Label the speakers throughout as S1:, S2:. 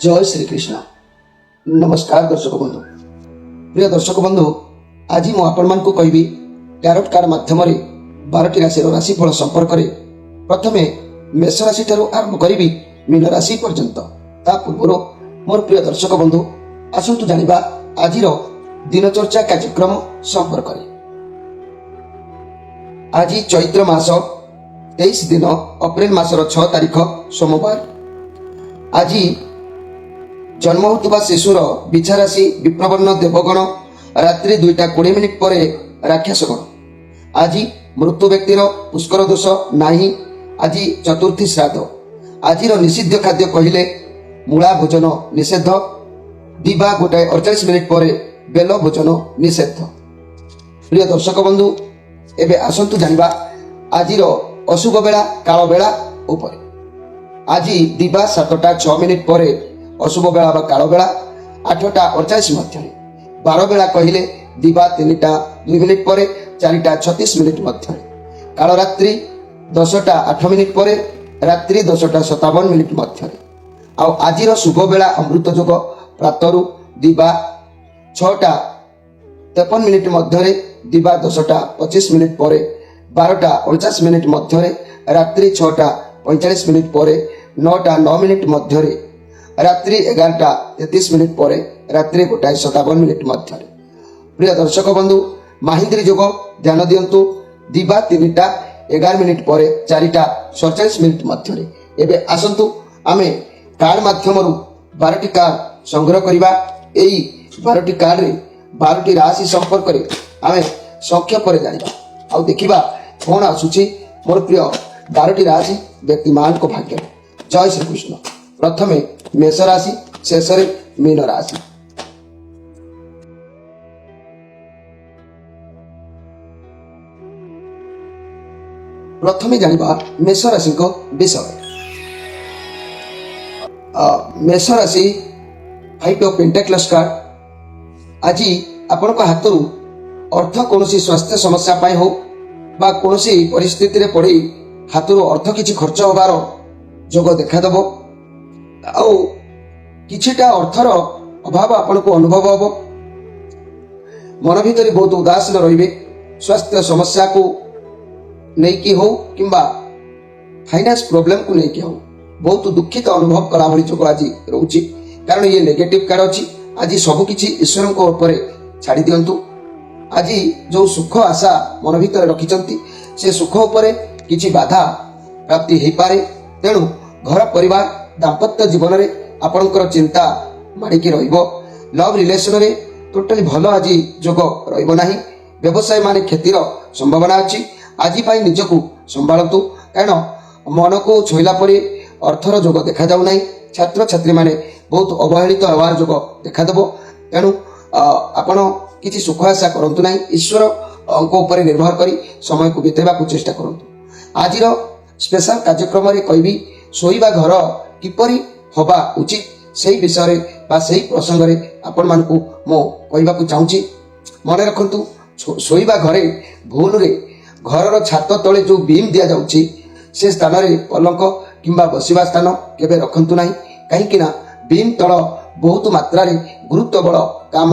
S1: जय श्री कृष्ण। नमस्कार दर्शक बंधु, प्रिय दर्शक बंधु, आज मु आपण मान को कहबी टैरोट कार्ड माध्यम 12टी राशि राशिफल संपर्क में प्रथमे मेष राशि ठारू आरंभ करी मीन राशि पर्यंत। ता पूर्व मोर प्रिय दर्शक बंधु आसतु जानिबा आज दिनचर्चा कार्यक्रम संपर्क में। आज चैत्र मास 23 दिन अप्रैल मासर 6 तारीख सोमवार। आज जन्म होता शिशुर बिछा राशि विप्रवर्ण देवगण रात्रि 2:20 पर राक्षसगण। आज मृत्यु व्यक्तिर पुष्कर दोष नाही। आज चतुर्थी श्राद्ध। आज निषिद्ध खाद्य कहले मूला भोजन निषेध। दिवा 1:48 पर बेल भोजन निषेध। प्रिय दर्शक बंधु एबे आसंतु जानिबा आज अशुभ बेला काल बेला उपर। आज दिवा 7:06 पर अशुभ बेला बा काल बेला 8:48 मध्य। 12 बेला कहले दिवा 3:02 पर 4:36 मध्य। काल रात्रि 10:08 पर रात्रि 10:57 मध्य। आज शुभ बेला अमृत जोग प्रातरु दिवा 6:53 मध्य। दिवा 10:25 पर 12:49 मध्य। रात्रि 6:45 पर 9:09 मध्य। रात्रि 11:33 पर रात्रि 1:57 मध्य। प्रिय दर्शक बंधु माहिंद्री जोग ध्यान दियंतु। दिवा 3:11 पर 4:47 मध्य। एबे आसंतु आमे कार्ड माध्यम 12टी कार्ड संग्रह करिबा। एई 12टी कार्ड रे 12टी राशि संपर्क रे आमे संख्या पर जानिबा आ देखिबा कोन आसुची मोर प्रिय 12टी राशि व्यक्ति मान को भाग्य। जय श्री कृष्ण। प्रथमे मेष राशि, शेष मीन राशि। प्रथमे जानिबा मेष राशि को विषय। मेष राशि 5 ऑफ पेंटाक्लस कार्ड। आज आपण को हाथरू अर्थ कोनोसी स्वास्थ्य समस्या पाई हो बा कोनोसी परिस्थिति रे पड़ी हाथरू अर्थ किछि खर्च होबार जोग देखा दबो। आउ किछिटा अर्थर अभाव आपण को अनुभव हबो। मन भीतर बहुत उदासीन रहिबे। स्वास्थ्य समस्या को नहीं कि हो किंबा फाइनेंस प्रॉब्लम को नहीं कि हो बहुत दुखित अनुभव कला भली जोग आज रहउची। कारण ये नेगेटिव कार्ड अछि। आज सब किछि ईश्वर को ऊपर छाड़ी दियंतु। आज जो सुख आशा मन भीतर रखिचंती से सुख ऊपर किछि बाधा प्राप्ति हे पारे। तेणु घर परिवार दाम्पत्य जीवन रे आपणकर चिंता माड़िकी रहिबो। लव रिलेशन रे टोटली भलो आज जोग रहिबो नाही। व्यवसाय माने क्षतिर संभावना अछि। आज पाई निजको संभाळतु कारण मन को छोइला परे अर्थर जोग देखा जाउ नाही। छात्र छात्री माने बहुत अवहेलित होवार जोग देखा देबो। तेणु आपण किछि सुख आशा करंतु नाही। ईश्वर अंक ऊपर निर्भर करी समय को बितेबा को चेष्टा करंतु। आजिर स्पेशल कार्यक्रम रे कहबी सोईबा घर किपरि होबा उचित सेही विषय बा सेही प्रसंग रे आपण मान को मो कहबा को चाहूची। मने रखंतु सोईबा घरे भूल रे घरर छात तले जो बीम दिया जाउची से स्थान रे पलंक किंबा बसिबा स्थान केबे रखंतु नाही। काहे कि ना बीम तळ बहुत मात्रा रे गुरुत्व बळ काम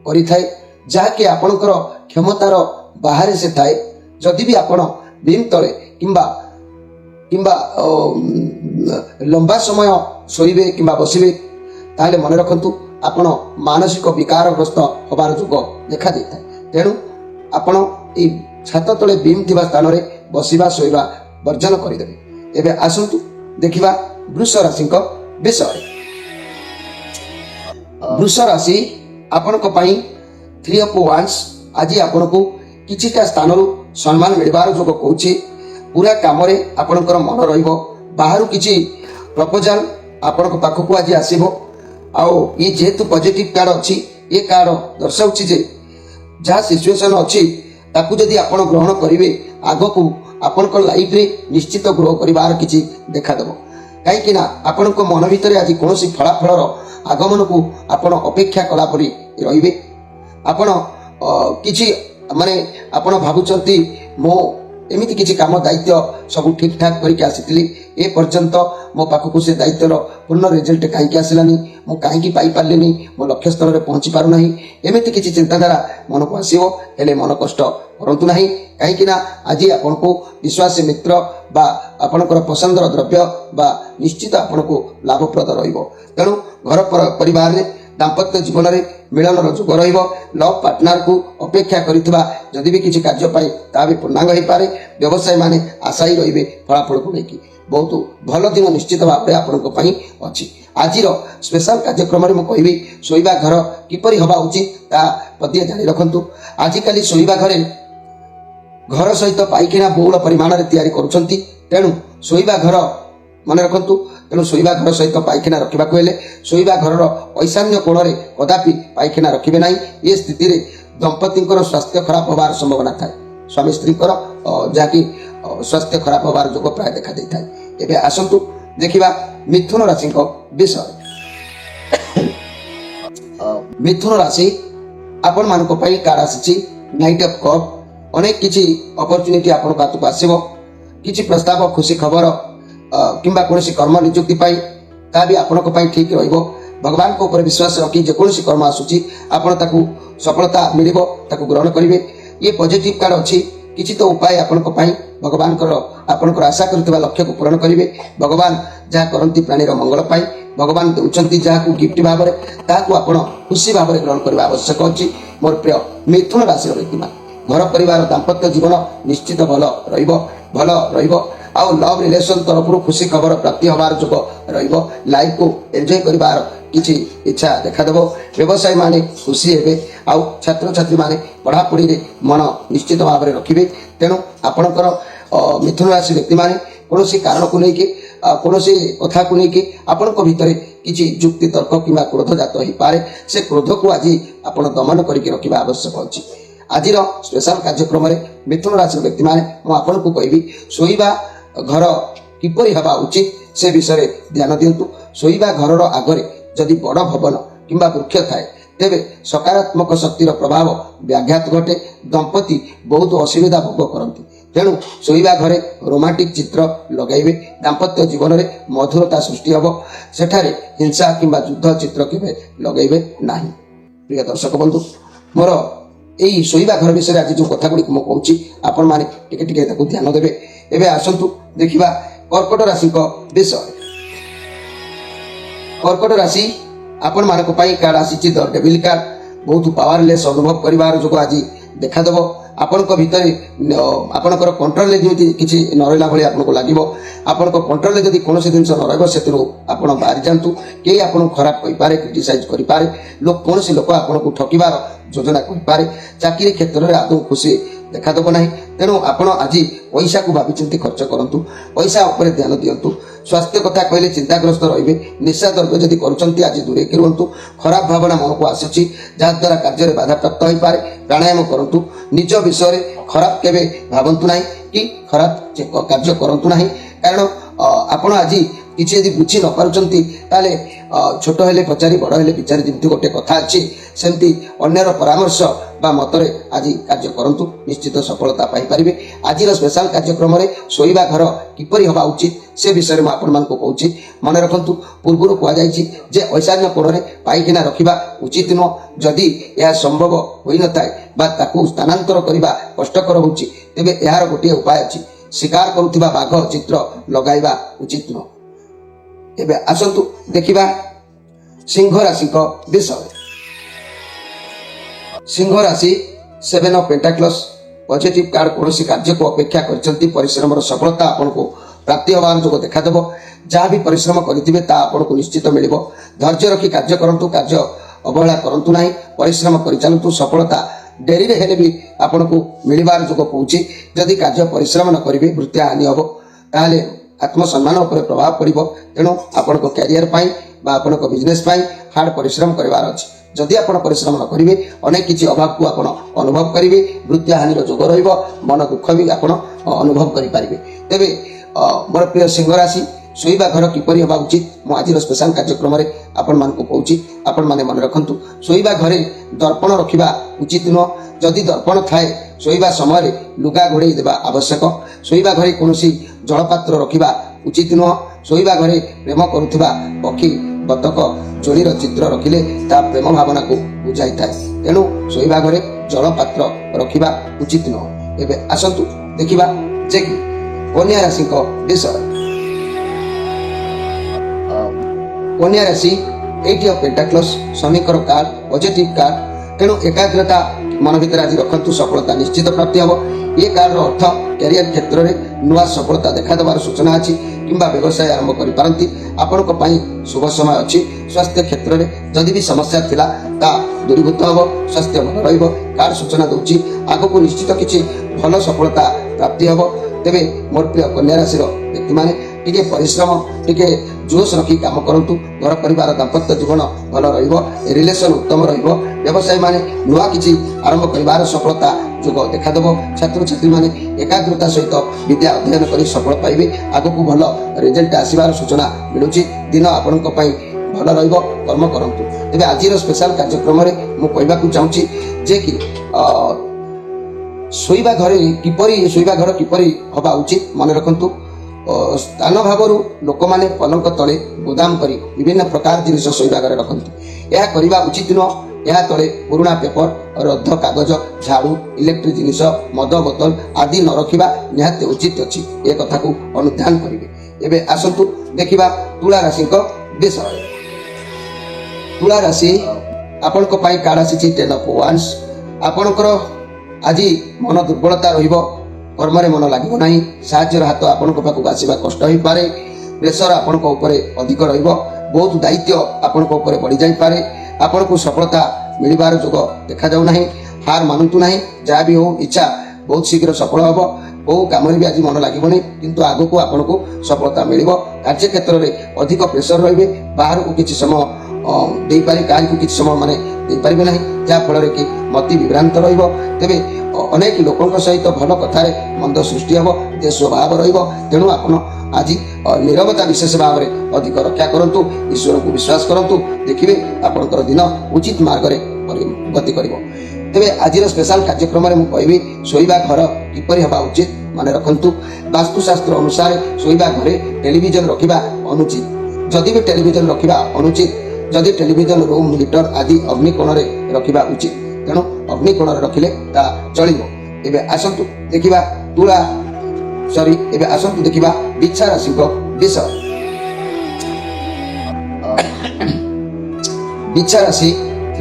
S1: करि थाए जहा कि आपणकर क्षमतार बाहर से थाए। जदि भी आपण बीम तळे किंबा किंबा लंबा समय सोइबे किंबा बसिबे ताले मन रखंतु आपण मानसिक विकारग्रस्त होबार जोग देखा देता। तेणु आपण ए छात तले बीम थिबा स्थान रे बसिबा सोइबा वर्जन करिदेबे। एबे आसंतु देखिबा वृष राशि को विषय। वृष राशि आपण को पाई 3 ऑफ वांड्स। आज आपण को किछिटा स्थान रु सम्मान मिलबार जोग कहूची। पूरा काम रे आपणकर मन रहिबो। बाहरु किछि प्रपोजल आपण को पाखु को आज आसीबो। आउ ये जेतु पॉजिटिव कार्ड अछि ये कार्ड दर्शाउछि जे जहा सिचुएशन अछि ताकू जदि आपण ग्रहण करिवे आगो को आपणकर लाइफ रे निश्चित ग्रो करिवार किछि देखा देबो। काहे कि ना आपण को मन भीतर आज कोनोसी फलाफलर आगमन को आपण अपेक्षा कला परि रहिबे। आपण किछि माने आपण भाबुचंती मो एमती किसी काम दायित्व सब ठीक ठाक करके आसी ए पर्यंत मो पाखक से दायित्वर पूर्ण रिजल्ट कहीं आसलानी मु कहीं पारे मो लक्ष्य स्तर में पहुंची पारना एमती किसी चिंताधारा मन को आसो हेले मन कष्ट करूँ ना कहीं आज आपण को विश्वास मित्र बा आपणकर पसंदर द्रव्य बा निश्चित आपण को लाभप्रद तेणु घर परिवार में दाम्पत्य जीवन में मिलन जोग लव पार्टनर को अपेक्षा करितबा जदि भी किसी कार्य पाई ता भी पूर्णांग हो पारे व्यवसाय माने आशायी रे फलाफल को लेकिन बहुत भल दिन निश्चित भाव में आपण अच्छी आज स्पेशल कार्यक्रम में मुझे शोवा घर किपरि हवा उचित ता पदिए जानी रखु आजिकल शोवा घरे घर सहित पाइखाना बहुल परिमाण में तैयारी करुछंती तेणु शोवा घर मन रखु तेणु शोवा घर सहित पाइखाना रखा शोवा घर ईशान्य कोण में कदापि पाइखाना रखिए ना ये स्थिति रे दंपति स्वास्थ्य खराब होबार संभावना थाए स्वामी स्त्री जहाँकि स्वास्थ्य खराब होबार जोग प्राय देखा देता है एबे आसंतु देखिबा मिथुन राशि विषय मिथुन राशि आपण मानक पई कार्ड आसी नाइट ऑफ कप अनेक किछि अपॉर्चुनिटी आपण हाथ को आसीबो किछि प्रस्ताव खुशी खबर किंबा कोनोसी कर्म नियुक्ति पाई ता भी आपण को पाई ठीक रहइबो भगवान को ऊपर विश्वास रखी जे कोनोसी कर्म आसुची आपण ताकू सफलता मिलिबो ताकू ग्रहण करिवे ये पॉजिटिव कार्ड अछि किछि तो उपाय आपण को पाई भगवान को आपण को आशा करथिबा लक्ष्य को पूर्ण करिवे भगवान जहा करंती प्राणीर मंगल पाई भगवान देउछंती जहा को गिफ्ट भाव में ताकू आपण खुशी भाव में ग्रहण करबा आवश्यक अछि मोर प्रिय मिथुन राशि व्यक्ति घर परिवार दाम्पत्य जीवन निश्चित भल रहिबो आउ लव रिलेशन तरफ खुशी खबर प्राप्ति हबार जोग रहिबो लाइफ को एंजॉय करिबार किछि इच्छा देखा देबो व्यवसाय माने खुशी हेबे आउ छात्र छात्री माने पढ़ा पढ़ी रे मन निश्चित भाव में रखिबे तेणु आपणकर मिथुन राशि व्यक्ति माने कोनोसी कारण को लेके कोनोसी कथा को लेके आपणको भितरे किछि युक्ति तर्क किंबा क्रोध जात होई पारे से क्रोध को आज आपण दमन करके रखिबा आवश्यक अछि आज स्पेशल कार्यक्रम में मिथुन राशि व्यक्ति माने मु आपन को कहबी शोइबा घर किपरि हवा उचित से विषय ध्यान दिंतु शोइबा घर आगरे जदि बड़ भवन किंबा वृक्ष थाए तेबे सकारात्मक शक्तिर प्रभाव व्याघात घटे दंपति बहुत असुविधा भोग करती तेणु शोइबा घरे रोमांटिक चित्र लगाइबे दाम्पत्य जीवन में मधुरता सृष्टि हम सेठारे हिंसा किंबा युद्ध चित्र केबे लगाइबे नाही प्रिय दर्शक बंधु मोर यही शोइबा घर विषय आज जो कथा गुड़ी मुझे कहूँ आपण मैंने टिके ध्यान देवे एवं आसतु देखा कर्कट राशि विषय कर्कट राशि आपण मानक कार्ड आसी द डेविल कार्ड बहुत पावरलेस अनुभव करार जो आज देखादेव आपण भितर आपणकर कंट्रोल किसी न रहा भाई आपको लगे आपण कंट्रोल जब कौन जिन न रही बाहरी जातु कई आपको खराब कहींपारे क्रिटिसाइज करें लोक कौन लोक आपको ठकिबार योजना करें चाकरी क्षेत्र में आदौ खुशी देखादेव ना तेणु आपण आज पैसा को भाई खर्च करूँ पैसा उपर ध्यान दिंतु स्वास्थ्य कथा कहले चिंताग्रस्त रे निशा द्रव्य जदि करुँच आज दूरे रुहतु खराब भावना मन को आसूँ जहाद्वारा कार्य बाधा प्राप्त हो पारे प्राणायाम करूँ निज विषय खराब केवे भावतु ना कि खराब कार्य करूँ ना कारण आपण आज किसी यदि बुझी न पार्टी छोट हेले पचारि बड़ हेले विचारी जमी गोटे कथा अच्छी सेमती अन्यर परामर्श बा मतरे आज कार्य करूँ निश्चित सफलता पाइपर आज स्पेशल कार्यक्रम में शोइबा घर किपरि हवा उचित से विषय में आपण मानक कहूँ मन रखु पूर्व कहुई ईशान्य कोण में पाइखाना रखा उचित नुह जदि यह संभव हो न था स्थानांतर करने कष्टकर हो तेबे यार गोटे उपाय अच्छी शिकार करुवा बाघ चित्र लगाइबा उचित नुह एबे आसंतु देखिबा सिंह राशि विषय सिंह राशि 7 ऑफ पेंटाक्लस पॉजिटिव कार्ड कौन कार्य को अपेक्षा करछंती परिश्रम सफलता आपन को प्राप्ति होवार जो देखादेव जहाँ भी परिश्रम करेंगे आपन को निश्चित मिल धैर्य रखी कार्य करूँ कार्य अवहेला करूँ ना परिश्रम कर चलतु सफलता डेरी हेले भी आपन को मिलबार जो कहूँ जदि कार्य परिश्रम न करेंगे वृत्तिया हानि हम ताले आत्मसम्मान उपर प्रभाव पड़ो तेणु आपण क्यारियर आपण बिजनेस हार्ड परिश्रम करार अच्छी जदि आप परिश्रम न करेंगे अनेक किसी अभाव को आप अनुभव करेंगे वृत्तिया हानिर जोग मन दुख भी आप अनुभव करेंगे तेरे मोर प्रिय सिंह राशि शोइबा घर किपरि हवा उचित आज स्पेशल कार्यक्रम में आपण मानकु कहूची आपण माने मन रखंतु सोईबा घरे दर्पण रखिबा उचित नुह जदि दर्पण थाए सोईबा समय लुगा घोड़े देवा आवश्यक सोईबा घरे कोनोसी जलपात्र रखिबा उचित नुह सोईबा घरे प्रेम करुथिबा पक्षी बतक जोड़ीर चित्र रखिले ता प्रेम भावना को बुझाई थाए तेणु सोईबा घरे जलपात्र रखिबा उचित नुह। एबे आसंतु देखिबा जे कि कन्या राशि विषय कन्या राशि 8 ऑफ पेंटाक्लस शनिकर कार्ड पॉजिटिव कार्ड तेणु एकाग्रता मन भीतर आज रखंतु सफलता निश्चित प्राप्ति हम ये कार्ड अर्थ कैरियर क्षेत्र में नुआ सफलता देखा देवार सूचना अच्छी किंबा व्यवसाय आरंभ करि पारंती आपनको पई शुभ समय अच्छी स्वास्थ्य क्षेत्र में जदि भी समस्या थिला ता दूरीभूत हम स्वास्थ्य भल रहिबो कार्ड सूचना दउची आगो को निश्चित किछि भल सफलता प्राप्ति हम तेबे मोर प्रिय कन्या राशि व्यक्ति माने टिके परिश्रम टिके जोश रखी काम करंतु घर परिवार दाम्पत्य जीवन भल रहिबो रिलेशन उत्तम रहिबो व्यवसाय माने नुआ किछि आरंभ करिवार सफलता जोग देखा देबो छात्र छात्री माने एकाग्रता सहित विद्या अध्ययन करी सफल पाइबे आगो को भल रिजल्ट आसीबार सूचना मिलुची दिन आपनक पई भल रहिबो कर्म करंतु। तेबे आजिर स्पेशल कार्यक्रम रे मु कहबा को चाहूची जे कि सोईबा घर किपरि हवा उचित मन रखंतु स्थान भावरु लोक माने पलंक तले गोदाम करी विभिन्न प्रकार जिनिस सोईबा घरे रखंतु यह करिबा उचित नुह यह तले पुराना पेपर रद्द कागज झाड़ू इलेक्ट्रिक जिनिस मद बोतल आदि न रखिबा निहाते उचित अछि ए कथा को अनुध्यान करिवे। एबे आसंतु देखिबा तुला राशि विषय तुला राशि आपनक पई कार्ड आसी 10 ऑफ वांड्स आपनकर आज मन दुर्बलता रहिबो कर्म रे मन लागिबो नाही साहाय्यर हाथ आपनक पाखु आसीबा कष्ट होई पारे प्रेशर आपनक ऊपर अधिक रहिबो बहुत दायित्व आपनक ऊपर बढ़ी जाई पारे आपनक सफलता मिलिबार जोग देखा जाउ नाही हार मानतु नाही जा भी हो इच्छा बहुत शीघ्र सफल होबो बहु काम रे भी आज मन लागिबो नाही किंतु आगो को आपनक सफलता मिलिबो कार्य क्षेत्र रे अधिक प्रेशर रहिबे बाहर को किछि समय देई पारे कार्य को किछि समय माने देई पारिबे नाही जा फल कि मति विभ्रांत रहिबो तेबे अनेक लोकों सहित भल कथार मंद सृष्टि हम जे स्वभाव रेणु आप आज निरवता विशेष भाव में अधिक रक्षा करूँ ईश्वर को विश्वास करूँ देखिए आपंकर दिन उचित मार्ग में गति कर तेरे आज स्पेशल कार्यक्रम में मुझे शोवा घर किपर हवा उचित मन रखु वास्तुशास्त्र अनुसार शोवा घरे टेलीविजन रखा अनुचित जदि भी टेलीविजन रखा अनुचित जदि टेलीविजन रूम हीटर आदि अग्निकोण में रखा उचित तेणु अग्निकोण रखिले ता चलिबो। एबे आसंतु देखिबा तुला एबे आसंतु देखिबा बिच्छा राशि विषय बिच्छा राशि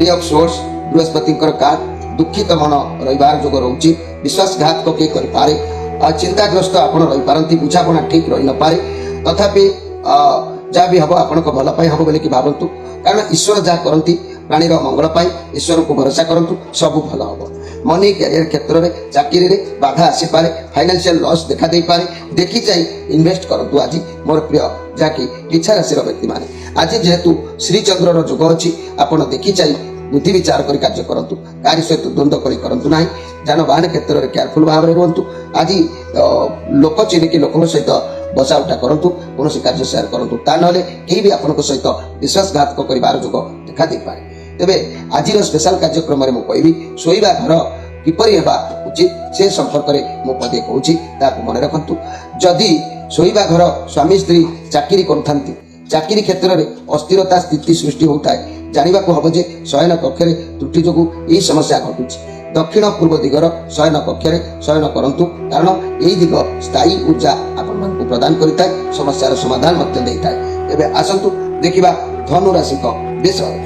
S1: 3 ऑफ सोर्स बृहस्पति कार्ड दुखित मन रविवार जोग रहउची विश्वासघात को के करि पारे चिंताग्रस्त आपण रहि पारंती बुझापना ठीक रहि न पारे तथापि जा भी हबो आपनको भल पाई हबो बोली कि भाबंतु कारण ईश्वर जा करंती प्राणीर मंगल पाई ईश्वर को भरोसा करंतु सब भल हबो। मनी कैरियर क्षेत्र में चाकरी रे बाधा आसी पारे फाइनेंशियल लॉस देखा दे पारे देखि जाई इन्वेस्ट करंतु आज मोर प्रिय जाकी इच्छा राशि व्यक्ति माने आज जेहेतु श्री चंद्र जोग अछि आपण देखि जाई बुद्धि विचार करी कार्य करंतु कार्य सहित द्वंद्व करी करंतु नाही जानवाहन क्षेत्र में केयरफुल भाव में रहंतु आज लोक चिन्हिकी लोक सहित बसा उठा करंतु कौन कार्य शेयर करंतु ता नले केही भी आपनको सहित विश्वासघात करिवार जोग देखा दे पारे। तेबे आज स्पेशल कार्यक्रम में मुझे शोवा घर किपर हेबा उचित से संपर्क में मु पदे कहूँ ताकू मन रखु जदि शोवा घर स्वामी स्त्री चाकरी करुथांती चाकरी क्षेत्र में अस्थिरता स्थिति सृष्टि होता है जानवा हम जे शयन कक्ष त्रुटि जो यही समस्या घटुची दक्षिण पूर्व दिगर शयन कक्ष शयन करंतु कारण यही दिग स्थायी ऊर्जा आपण प्रदान करता समस्यार समाधान देता है। एबे आसंतु देखिबा धनु राशि विषय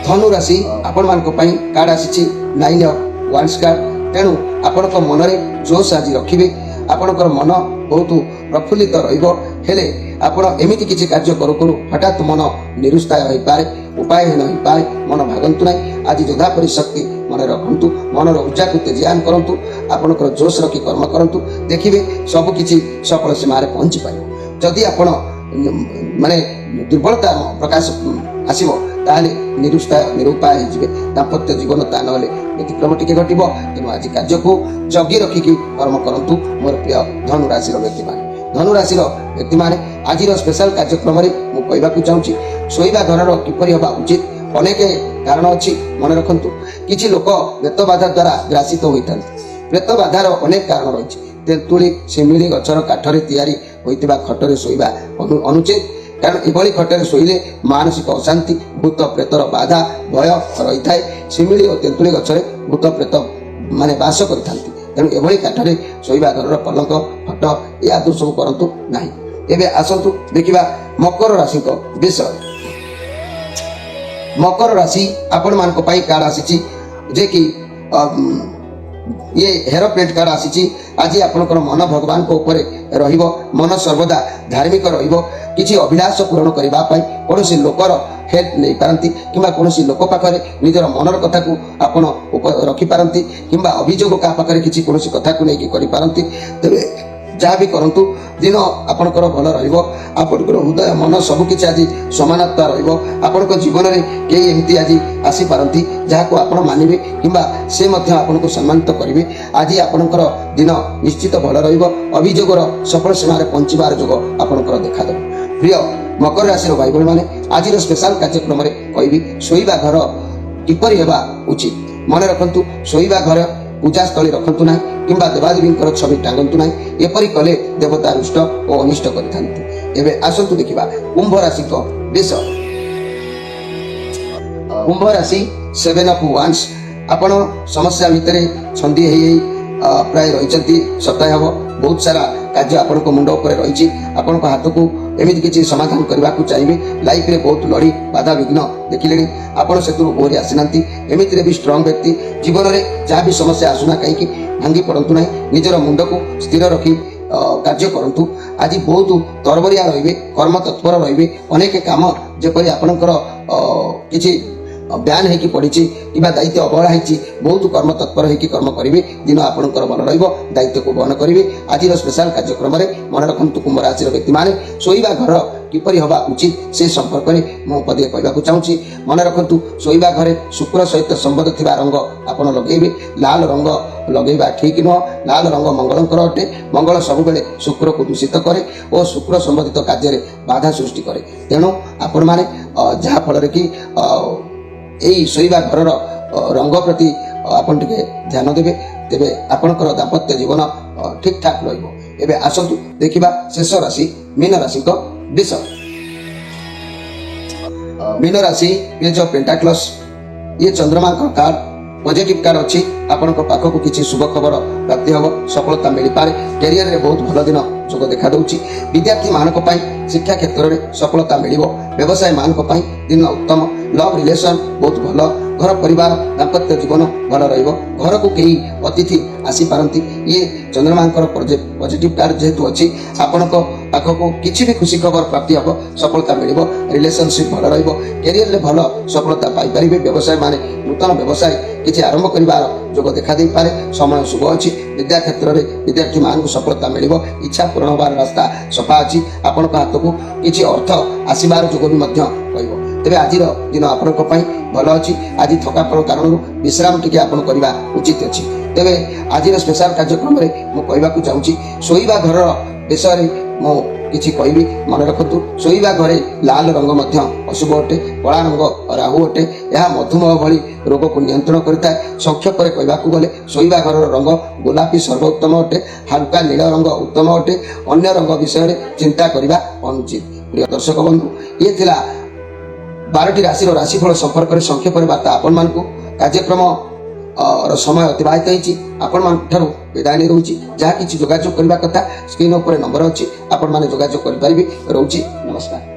S1: धनु राशि आपण मानक पई कार्ड आसी 9 ऑफ वांड्स कार्ड तेणु आपण मन में जोश आज रखिबे आपणकर मन बहुत प्रफुल्लित रहिबो हेले आपण एमिति किछि कार्य करू करू हठात मन निरुत्साह होई पारे उपाय होई पारे मन भागंतु नाही आज जोधा परि शक्ति मन रखंतु मनर ऊर्जा को तेजियान करंतु आपणकर जोश रखी कर्म करंतु देखिबे सब किछि सफल सीमा रे पहुंची पाइबो जदि आपण माने दुर्बलता प्रकाश आसीबो ताले निरुत्साह निरुपाय होइजिबे दाम्पत्य जीवन ता नले व्यतिक्रम टिके घटिबो तेणु आज कार्य को जगी रखिकी कर्म करंतु मोर प्रिय धनु राशि व्यक्ति माने ଧନୁ ରାଶିର ବ୍ୟକ୍ତିମାନେ ଆଜିର ସ୍ପେଶାଲ କାର୍ଯ୍ୟକ୍ରମରେ ମୁଁ କହିବାକୁ ଚାହୁଁଛି ଶୋଇବା ଘରର କିପରି ହେବା ଉଚିତ। ଅନେକ କାରଣ ଅଛି, ମନେ ରଖନ୍ତୁ। କିଛି ଲୋକ ପ୍ରେତ ବାଧା ଦ୍ୱାରା ଗ୍ରାସିତ ହୋଇଥାନ୍ତି। ପ୍ରେତ ବାଧାର ଅନେକ କାରଣ ରହିଛି। ତେନ୍ତୁଳି ଶିମିଳି ଗଛର କାଠରେ ତିଆରି ହୋଇଥିବା ଖଟରେ ଶୋଇବା ଅନୁଚିତ, କାରଣ ଏଭଳି ଖଟରେ ଶୋଇଲେ ମାନସିକ ଅଶାନ୍ତି, ଭୂତ ପ୍ରେତର ବାଧା ଭୟ ରହିଥାଏ। ଶିମିଳି ଓ ତେନ୍ତୁଳି ଗଛରେ ଭୂତ ପ୍ରେତ ମାନେ ବାସ କରିଥାନ୍ତି। ତେଣୁ ଏଭଳି କାଠରେ ଶୋଇବା ଘରର ପଲଙ୍କ ଖଟ ଏ ଆଦୌ ସବୁ କରନ୍ତୁ ନାହିଁ। ଏବେ ଆସନ୍ତୁ ଦେଖିବା ମକର ରାଶିଙ୍କ ବିଷୟ। ମକର ରାଶି ଆପଣମାନଙ୍କ ପାଇଁ କାର୍ଡ ଆସିଛି, ଯେ କି ये हेयर प्लेट कार्ड आसी। आज आपंकर मन भगवान को ऊपर रहिबो, मन सर्वदा धार्मिक रहिबो। किछि अभिलाष पूरण करने कौन लोकर हेल्प नहीं पारती कि कौन लोक पाखे निजर मनर कथा को आपण रखिपारती कि अभियोग क्या पाखे किसी कौन कथा को लेकिन करपारती। तेरे जहाँ भी करंतु दिन आपणकर भल रहिबो। आपणकर हृदय मन सबकि आज समानता रहिबो। आपणक जीवन में कई एमती आज आसी पारती जहाँ को आपण मानिबे किंबा से मध्य आपनको सम्मानित करिवे। आज आपणकर दिन निश्चित भल रहिबो। अभियोगर सफल सीमार पहुंचबार जोग आपणकर देखादेव। प्रिय मकर राशि भाई भाई मैंने आज स्पेशल कार्यक्रम में कहबी शोइबा घर किपरि हेबा उचित। मन रखंतु शोइबा घर पूजा स्थली रखंतु ना किंबा देवादेवी छवि टांगतु ना। एपरि कले देवता रुष्ट और अनिष्ट करिथांती। एबे आसंतु देखिबा कुंभ राशि को विषय। कुंभ राशि 7 ऑफ वांस आपण समस्या भितर छंदी प्राय रही सप्ताह हम बहुत सारा कार्य आपण मुंड उपर रही। आपण हाथ को एमती किसी समाधान करने को चाहिए। लाइफ रे बहुत लड़ी बाधा विघ्न देखिले आपण से ओहरी आसीना। एमती भी स्ट्रंग व्यक्ति जीवन में जहाँ भी समस्या आसुना कहीं भांगी पड़तु ना। निजर मुंड को स्थिर रखी कार्य करंतु। आज बहुत तरबरिया रहिबे, कर्म तत्पर रहिबे। अनेक काम जेपरि आपणकर किछि ब्यान होगी पड़ी कि दायित्व अवहेला होती बहुत कर्म तत्पर होगी कर्म करेंगे। दिन आपंकर भल दायित्व को वहन करेंगे। आज स्पेशल कार्यक्रम में मन रखु कुंभ राशि व्यक्ति मैंने शोइबा घर किपरि हवा उचित से संपर्क में मु पदे कहवाक चाहूँगी। मन रखु शोइबा घरे शुक्र सहित संबंध थिबा रंग आपण लगेबे। लाल रंग लगेबा ठीक नुह। लाल रंग मंगलंकर अटे। मंगल सबुबेले शुक्र को दूषित करे और शुक्र संबंधित कार्य बाधा सृष्टि करे। तेणु आपण माने जहाँ फल कि यही शोइबा घर रंग प्रति आपन टिके ध्यान देवे। तेबे आपनकर दाम्पत्य जीवन ठीक ठाक रहिबो। एबे आसंतु देखिबा शेष राशि मीन राशि को विषय। मीन राशि पेज ऑफ पेंटाक्लस ये चंद्रमा का कार्ड पॉजिटिव कार्ड अच्छी। आपण पाखक किसी शुभ खबर प्राप्ति हम सफलता मिल पारे। कैरियर रे बहुत भल दिन जोग देखा दूची। विद्यार्थी मानक शिक्षा क्षेत्र में सफलता मिल। व्यवसाय मानक दिन उत्तम। लव रिलेशन बहुत भल। घर परिवार दाम्पत्य जीवन भल रहिबो। घर को कई अतिथि आसी पारंती। ये चंद्रमा पॉजिटिव कार्ड जेहेतु अच्छी आपण पाखक किसी भी खुशी खबर प्राप्ति हम सफलता मिल। रिलेशनशिप भल रहिबो। कैरियर में भल सफलता पाई परिबे। व्यवसाय माने नूतन व्यवसाय किसी आरंभ करिवार जोग देखा दे पारे। समय शुभ अच्छी। विद्या क्षेत्र में विद्यार्थी मान को सफलता मिल। इच्छा पूरण होबार रास्ता सफा अच्छी। आपण हाथ को किसी अर्थ आसबार जोग भी कहब। तेरे आज दिन आपण भल अच्छी। आज थकापण कारण विश्राम टी आप उचित अच्छी। तेरे आज स्पेशल कार्यक्रम में मुझे कहवाक चाहूँगी शोइबा घर विषय मु किछि कहबी। मन रखु शोइबा घरे लाल रंग मध्य अशुभ अटे। कला रंग राहु अटे। यह मधुमेह भली रोग को नियंत्रण करता है। संक्षेप में कहवाक गले शोइबा घर रंग गोलापी सर्वोत्तम अटे। हल्का नील रंग उत्तम अटे। अन्य रंग विषय चिंता करने अनुचित। प्रिय दर्शक बंधु ये थिला 12टी राशि राशिफल संपर्क में संक्षेप में वार्ता आपण मान कार्यक्रम समय अतिबाहित होती। आपण विदाय नहीं रोचे। जहाँ किसी जोगाजोग करने कथा स्क्रीन पर नंबर अच्छी। आपण मैंने जोगाजोग करें। रोची नमस्कार।